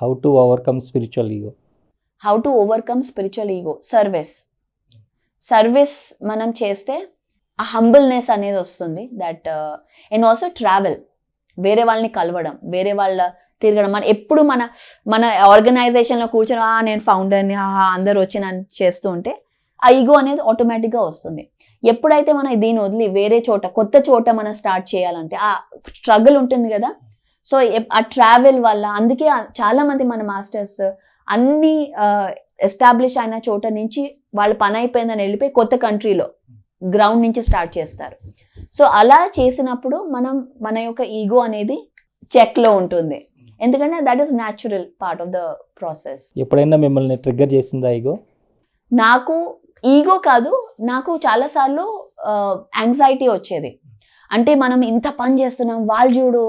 How to overcome spiritual ego? How to overcome spiritual ego, service మనం చేస్తే ఆ humbleness అనేది వస్తుంది. దట్ అండ్ ఆల్సో ట్రావెల్, వేరే వాళ్ళని కలవడం, వేరే వాళ్ళ తిరగడం. మన ఎప్పుడు మన ఆర్గనైజేషన్లో కూర్చొని నేను ఫౌండర్ని అందరు వచ్చి నన్ను చేస్తూ ఉంటే ఆ ఈగో అనేది ఆటోమేటిక్గా వస్తుంది. ఎప్పుడైతే మనం దీన్ని వదిలి వేరే చోట, కొత్త చోట మనం స్టార్ట్ చేయాలంటే ఆ స్ట్రగుల్ ఉంటుంది కదా. సో ఆ ట్రావెల్ వల్ల, అందుకే చాలా మంది మన మాస్టర్స్ అన్ని ఎస్టాబ్లిష్ అయిన చోట నుంచి వాళ్ళ పని అయిపోయిందని వెళ్ళిపోయి కొత్త కంట్రీలో గ్రౌండ్ నుంచి స్టార్ట్ చేస్తారు. సో అలా చేసినప్పుడు మన యొక్క ఈగో అనేది చెక్లో ఉంటుంది. ఎందుకంటే that is natural part of the process. ఎప్పుడైనా మిమ్మల్ని ట్రిగ్గర్ చేసిందా ఈగో? నాకు ఈగో కాదు, నాకు చాలాసార్లు యాంగ్జైటీ వచ్చేది. అంటే మనం ఇంత పని చేస్తున్నాం, వాళ్ళు చూడు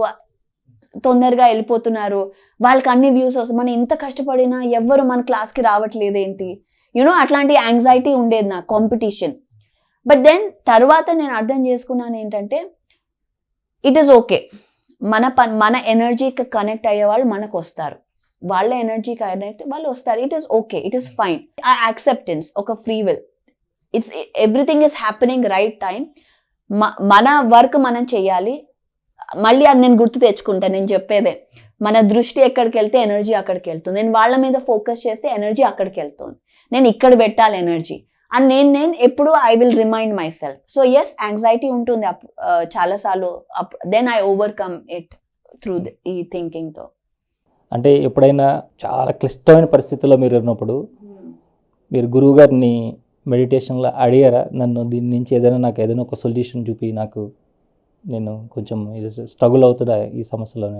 తొందరగా వెళ్ళిపోతున్నారు, వాళ్ళకి అన్ని వ్యూస్ వస్తాయి, మనం ఇంత కష్టపడినా ఎవ్వరు మన క్లాస్కి రావట్లేదు ఏంటి, అట్లాంటి యాంగ్జైటీ ఉండేది నాకు, కాంపిటీషన్. బట్ దెన్ తర్వాత నేను అర్థం చేసుకున్నాను ఏంటంటే ఇట్ ఈస్ ఓకే, మన ఎనర్జీకి కనెక్ట్ అయ్యే వాళ్ళు మనకు వస్తారు, వాళ్ళ ఎనర్జీ కనెక్ట్ వాళ్ళు వస్తారు. It is okay, it is fine. ఆ యాక్సెప్టెన్స్, ఒక free will, everything is happening right time. మన వర్క్ మనం చెయ్యాలి. మళ్ళీ అది నేను గుర్తు తెచ్చుకుంటాను, నేను చెప్పేదే, మన దృష్టి ఎక్కడికి వెళ్తే ఎనర్జీ అక్కడికి వెళ్తుంది. నేను వాళ్ళ మీద ఫోకస్ చేస్తే ఎనర్జీ అక్కడికి వెళ్తుంది. నేను ఇక్కడ పెట్టాలి ఎనర్జీ అని నేను ఎప్పుడు I will remind myself. So yes, anxiety ఉంటుంది చాలాసార్లు. Then I overcome it through ఈ థింకింగ్తో. అంటే ఎప్పుడైనా చాలా క్లిష్టమైన పరిస్థితుల్లో మీరు ఉన్నప్పుడు మీరు గురువు గారిని మెడిటేషన్లో అడిగారా, నన్ను దీని నుంచి నాకు ఏదైనా ఒక సొల్యూషన్ చూపి, నేను కొంచెం స్ట్రగుల్ అవుతుందా ఈ సమస్యలోనే?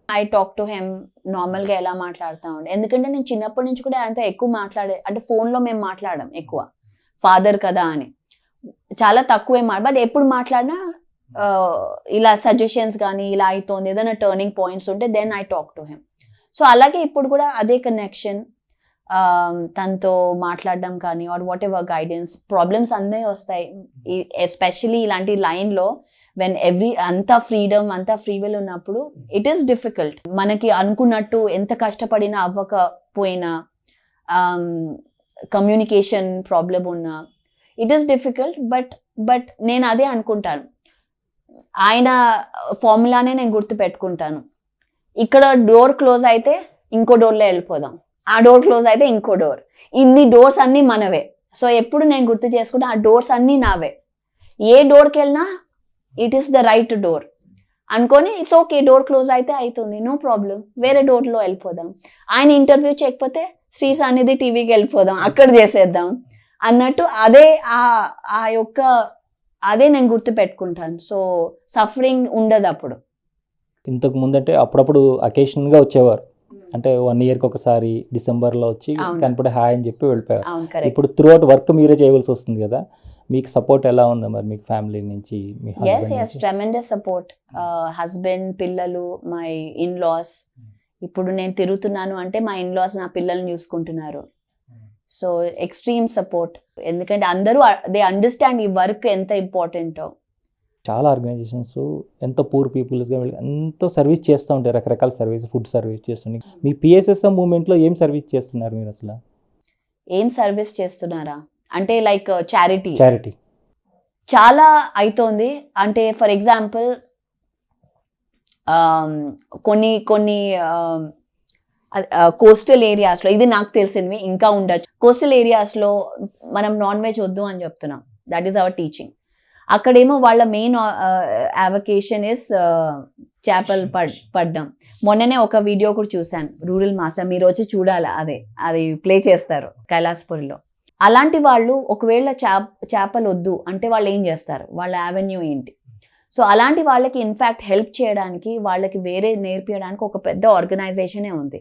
ఐ టాక్ టు హెమ్ నార్మల్గా ఎలా మాట్లాడుతూ ఉండే. ఎందుకంటే నేను చిన్నప్పటి నుంచి కూడా ఆయనతో ఎక్కువ అంటే ఫోన్లో మేము మాట్లాడడం ఎక్కువ, ఫాదర్ కదా అని చాలా తక్కువే బట్ ఎప్పుడు మాట్లాడినా ఇలా సజెషన్స్ కానీ ఇలా అవుతుంది, ఏదైనా టర్నింగ్ పాయింట్స్ ఉంటే then I talk to him. So అలాగే ఇప్పుడు కూడా అదే కనెక్షన్, తనతో మాట్లాడడం కానీ or whatever guidance. Problems అన్నీ వస్తాయి, ఎస్పెషలీ ఇలాంటి లైన్లో వెన్ అంతా ఫ్రీడమ్, అంతా ఫ్రీ విల్ ఉన్నప్పుడు ఇట్ ఈస్ డిఫికల్ట్. మనకి అనుకున్నట్టు ఎంత కష్టపడినా అవ్వకపోయినా, కమ్యూనికేషన్ ప్రాబ్లం ఉన్నా ఇట్ ఈస్ డిఫికల్ట్. బట్ నేను అదే అనుకుంటాను, ఆయన ఫార్ములానే నేను గుర్తు పెట్టుకుంటాను. ఇక్కడ డోర్ క్లోజ్ అయితే ఇంకో డోర్లో వెళ్ళిపోదాం, ఆ డోర్ క్లోజ్ అయితే ఇంకో డోర్, ఇన్ని డోర్స్ అన్నీ మనవే. సో ఎప్పుడు నేను గుర్తు చేసుకుంటే ఆ డోర్స్ అన్నీ నావే, ఏ డోర్కి వెళ్ళినా it is the right door అనుకొని ఇట్స్ ఓకే, డోర్ క్లోజ్ అయితే అవుతుంది, నో ప్రాబ్లం, వేరే డోర్లో వెళ్ళిపోదాం. ఆయన ఇంటర్వ్యూ చేయకపోతే శ్రీ సన్నిధి టీవీకి వెళ్ళిపోదాం, అక్కడ చేసేద్దాం అన్నట్టు. అదే నేను గుర్తు పెట్టుకుంటాను. సో సఫరింగ్ ఉండదు అప్పుడు. ఇంతకు ముందంటే అప్పుడప్పుడు అకేషన్గా వచ్చేవారు, అంటే 1 ఇయర్కి ఒకసారి డిసెంబర్లో వచ్చి కనపడే హాయ్ అని చెప్పి వెళ్ళిపోయారు. ఇప్పుడు త్రూ అవుట్ వర్క్ మీరే చేయవలసి వస్తుంది కదా, మీకు సపోర్ట్ ఎలా ఉంది మరి, మీకు ఫ్యామిలీ నుంచి? Yes, tremendous support. హస్బెండ్, పిల్లలు, మై ఇన్-లాస్. ఇప్పుడు నేను తిరుగుతున్నాను అంటే మా ఇన్-లాస్ నా పిల్లల్ని చూసుకుంటున్నారు. సో ఎక్స్ట్రీమ్ సపోర్ట్, ఎందుకంటే అందరూ దే అండర్స్టాండ్ ఈ వర్క్ ఎంత ఇంపార్టెంటో. చాలా ఆర్గనైజేషన్స్ ఎంతో పూర్ పీపుల్గా ఎంతో సర్వీస్ చేస్తూ ఉంటాయి, రకరకాల సర్వీస్, ఫుడ్ సర్వీస్ చేస్తుంది. మీ పిఎస్ఎస్ఎం మూవ్మెంట్లో ఏం సర్వీస్ చేస్తున్నారు మీరు అసలు? ఏం సర్వీస్ చేస్తున్నారా అంటే లైక్ చారిటీ చారిటీ చాలా అవుతోంది. అంటే ఫర్ ఎగ్జాంపుల్ కొన్ని కోస్టల్ ఏరియాస్లో, ఇది నాకు తెలిసినవి ఇంకా ఉండొచ్చు, కోస్టల్ ఏరియాస్లో మనం నాన్ వెజ్ వద్దు అని చెప్తున్నాం, దట్ ఈస్ అవర్ టీచింగ్. అక్కడేమో వాళ్ళ మెయిన్ అవకేషన్ ఇస్ చేపలు పడ్డం. మొన్ననే ఒక వీడియో కూడా చూశాను, రూరల్ మాస్టర్, మీరు వచ్చి చూడాలి, అది ప్లే చేస్తారు కైలాసపురిలో. అలాంటి వాళ్ళు ఒకవేళ చేపలు వద్దు అంటే వాళ్ళు ఏం చేస్తారు, వాళ్ళ యావెన్యూ ఏంటి? సో అలాంటి వాళ్ళకి ఇన్ఫ్యాక్ట్ హెల్ప్ చేయడానికి, వాళ్ళకి వేరే నేర్పించడానికి ఒక పెద్ద ఆర్గనైజేషనే ఉంది.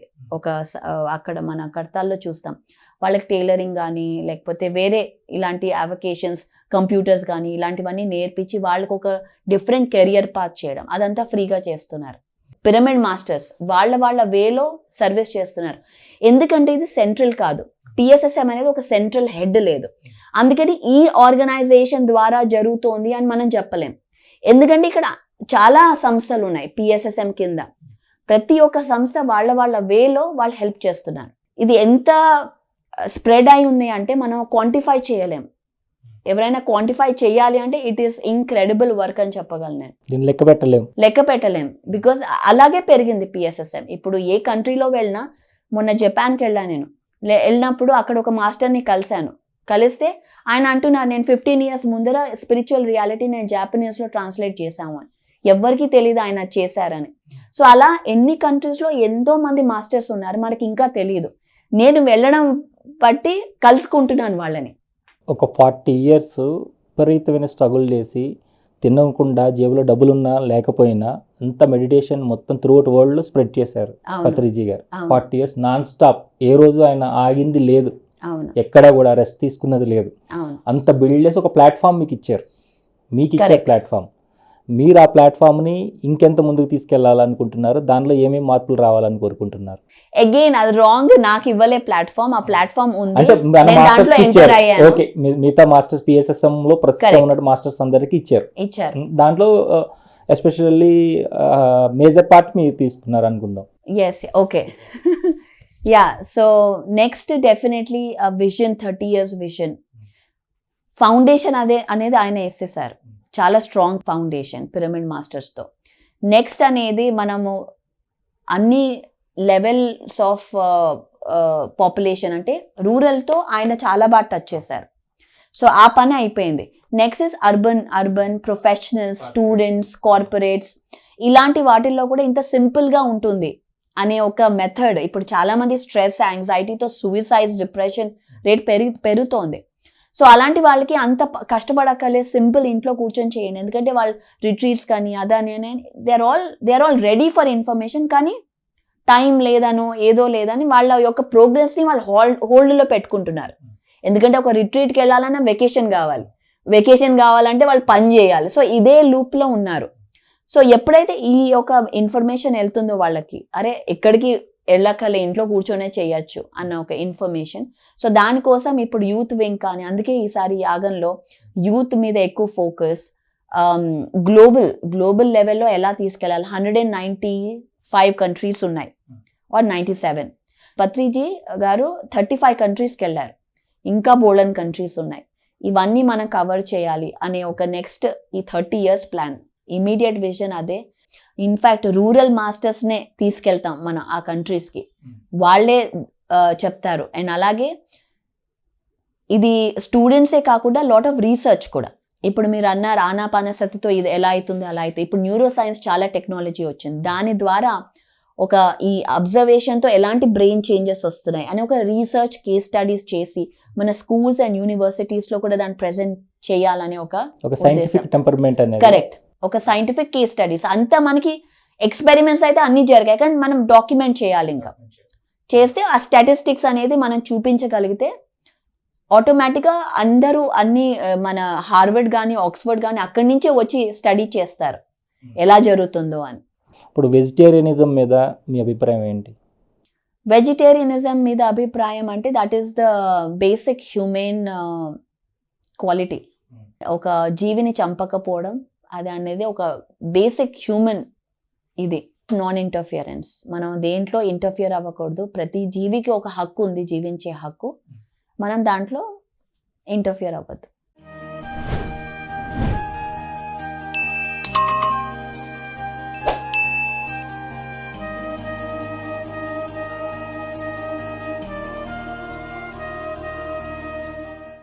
అక్కడ మన కడతాల్లో చూస్తాం, వాళ్ళకి టైలరింగ్ కానీ లేకపోతే వేరే ఇలాంటి అవకేషన్స్, కంప్యూటర్స్ కానీ ఇలాంటివన్నీ నేర్పించి వాళ్ళకి ఒక డిఫరెంట్ కెరియర్ పాత్ చేయడం, అదంతా ఫ్రీగా చేస్తున్నారు. పిరమిడ్ మాస్టర్స్ వాళ్ళ వేలో సర్వీస్ చేస్తున్నారు. ఎందుకంటే ఇది సెంట్రల్ కాదు, పిఎస్ఎస్ఎం అనేది ఒక సెంట్రల్ హెడ్ లేదు, అందుకని ఈ ఆర్గనైజేషన్ ద్వారా జరుగుతోంది అని మనం చెప్పలేం. ఎందుకంటే ఇక్కడ చాలా సంస్థలు ఉన్నాయి పిఎస్ఎస్ఎం కింద. ప్రతి ఒక్క సంస్థ వాళ్ళ వేలో వాళ్ళు హెల్ప్ చేస్తున్నారు. ఇది ఎంత స్ప్రెడ్ అయి ఉంది అంటే మనం క్వాంటిఫై చేయలేం. ఎవరైనా క్వాంటిఫై చేయాలి అంటే ఇట్ ఈస్ ఇంక్రెడిబుల్ వర్క్ అని చెప్పగలను నేను. దీన్ని లెక్క పెట్టలేం బికాజ్ అలాగే పెరిగింది PSSM. ఇప్పుడు ఏ కంట్రీలో వెళ్ళినా, మొన్న జపాన్కి వెళ్ళాను నేను, వెళ్ళినప్పుడు అక్కడ ఒక మాస్టర్ని కలిస్తే ఆయన అంటున్నారు, నేను 15 years ముందర స్పిరిచువల్ రియాలిటీ నేను జాపనీస్లో ట్రాన్స్లేట్ చేశాము అని. ఎవ్వరికి తెలియదు ఆయన చేశారని. సో అలా ఎన్ని కంట్రీస్లో ఎంతో మంది మాస్టర్స్ ఉన్నారు, మనకి ఇంకా తెలియదు. నేను వెళ్ళడం బట్టి కలుసుకుంటున్నాను వాళ్ళని. ఒక 40 years విపరీతమైన స్ట్రగుల్ చేసి తినకుండా జేబులో డబ్బులున్నా లేకపోయినా అంత మెడిటేషన్ మొత్తం త్రూఅవుట్ వరల్డ్లో స్ప్రెడ్ చేశారు పత్రిజీ గారు. 40 years నాన్ స్టాప్, ఏ రోజు ఆయన ఆగింది లేదు, ఎక్కడ కూడా రెస్ట్ తీసుకున్నది లేదు. అంత బిల్డ్ చేసి ఒక ప్లాట్ఫామ్ మీకు ఇచ్చారు. ప్లాట్ఫామ్, మీరు ఆ ప్లాట్ఫామ్ని ఇంకెంత ముందుకు తీసుకెళ్లాలనుకుంటున్నారు? దానిలో ఏమేమి మార్పులు రావాలని కోరుకుంటున్నారు? అగైన్ అది రాంగ్, నాకు ఇవ్వలే ప్లాట్ఫామ్. ఆ ప్లాట్ఫామ్ ఉంది, అంటే దాంట్లో ఎంటర్ అయ్యాను. ఓకే, మిగతా మాస్టర్స్ PSSM లో ప్రస్తుతం ఉన్న మాస్టర్స్ అందరికి ఇచ్చారు. దాంట్లో ఎస్పెషల్లీ మేజర్ పార్ట్ మీరు తీసుకున్నారు అనుకుందాం. Yes, okay. Yeah, so next definitely vision, 30 years vision foundation అనేది ఆయన వేసేసారు. చాలా స్ట్రాంగ్ ఫౌండేషన్ పిరమిడ్ మాస్టర్స్తో. నెక్స్ట్ అనేది మనము అన్ని లెవెల్స్ ఆఫ్ పాపులేషన్, అంటే రూరల్తో ఆయన చాలా బాగా టచ్ చేశారు. సో ఆ పని అయిపోయింది. Next is urban professionals, students, corporates, ఇలాంటి వాటిల్లో కూడా ఇంత సింపుల్గా ఉంటుంది అనే ఒక మెథడ్. ఇప్పుడు చాలామంది స్ట్రెస్, యాంగ్జైటీతో సూసైడ్స్, డిప్రెషన్ రేట్ పెరుగుతోంది. సో అలాంటి వాళ్ళకి అంత కష్టపడక్కలే, సింపుల్ ఇంట్లో కూర్చొని చేయండి. ఎందుకంటే వాళ్ళు రిట్రీట్స్ కానీ అదని they are all ready for information, కానీ టైం లేదనో ఏదో లేదని వాళ్ళ యొక్క ప్రోగ్రెస్ని వాళ్ళు హోల్డ్లో పెట్టుకుంటున్నారు. ఎందుకంటే ఒక రిట్రీట్కి వెళ్ళాలన్నా వెకేషన్ కావాలంటే వాళ్ళు పని చేయాలి. సో ఇదే లూప్లో ఉన్నారు. సో ఎప్పుడైతే ఈ యొక్క ఇన్ఫర్మేషన్ వెళ్తుందో వాళ్ళకి, అరే ఎక్కడికి వెళ్ళక్కలే, ఇంట్లో కూర్చొనే చేయొచ్చు అన్న ఒక ఇన్ఫర్మేషన్. సో దానికోసం ఇప్పుడు యూత్ వింగ్ కానీ, అందుకే ఈసారి యాగంలో యూత్ మీద ఎక్కువ ఫోకస్, గ్లోబల్ లెవెల్లో ఎలా తీసుకెళ్ళాలి. 195 countries ఉన్నాయి, ఆర్ 97. పత్రిజీ గారు 35 countries వెళ్ళారు, ఇంకా బోల్డన్ కంట్రీస్ ఉన్నాయి. ఇవన్నీ మనం కవర్ చేయాలి అనే ఒక నెక్స్ట్ ఈ 30 years ప్లాన్. ఇమీడియట్ విజన్ అదే. ఇన్ఫ్యాక్ట్ రూరల్ మాస్టర్స్నే తీసుకెళ్తాం మనం ఆ కంట్రీస్కి, వాళ్ళే చెప్తారు. అండ్ అలాగే ఇది స్టూడెంట్సే కాకుండా లాట్ ఆఫ్ రీసెర్చ్ కూడా. ఇప్పుడు మీరు అన్నారు ఆనాపానసతితో ఇది ఎలా అవుతుంది, అలా అవుతుంది. ఇప్పుడు న్యూరో సైన్స్ చాలా టెక్నాలజీ వచ్చింది, దాని ద్వారా ఒక ఈ అబ్జర్వేషన్తో ఎలాంటి బ్రెయిన్ చేంజెస్ వస్తున్నాయి అని ఒక రీసెర్చ్, కేస్ స్టడీస్ చేసి మన స్కూల్స్ అండ్ యూనివర్సిటీస్లో కూడా దాన్ని ప్రెజెంట్ చేయాలనే ఒక సైంటిఫిక్ టెంపర్మెంట్ అనేది. కరెక్ట్, ఒక సైంటిఫిక్ కేస్ స్టడీస్. అంతా మనకి ఎక్స్పెరిమెంట్స్ అయితే అన్ని జరిగాయి, కానీ మనం డాక్యుమెంట్ చేయాలి. ఇంకా చేస్తే ఆ స్టాటిస్టిక్స్ అనేది మనం చూపించగలిగితే ఆటోమేటిక్గా అందరూ అన్ని మన హార్వర్డ్ కానీ ఆక్స్ఫర్డ్ కానీ అక్కడి నుంచే వచ్చి స్టడీ చేస్తారు ఎలా జరుగుతుందో అని. ఇప్పుడు వెజిటేరియనిజం మీద మీ అభిప్రాయం ఏంటి? వెజిటేరియనిజం మీద అభిప్రాయం అంటే that is the basic human quality. ఒక జీవిని చంపకపోవడం అది అనేది ఒక బేసిక్ హ్యూమన్ ఇది. నాన్ ఇంటర్ఫియరెన్స్, మనం దేంట్లో ఇంటర్ఫియర్ అవ్వకూడదు. ప్రతి జీవికి ఒక హక్కు ఉంది, జీవించే హక్కు. మనం దాంట్లో ఇంటర్ఫియర్ అవ్వద్దు.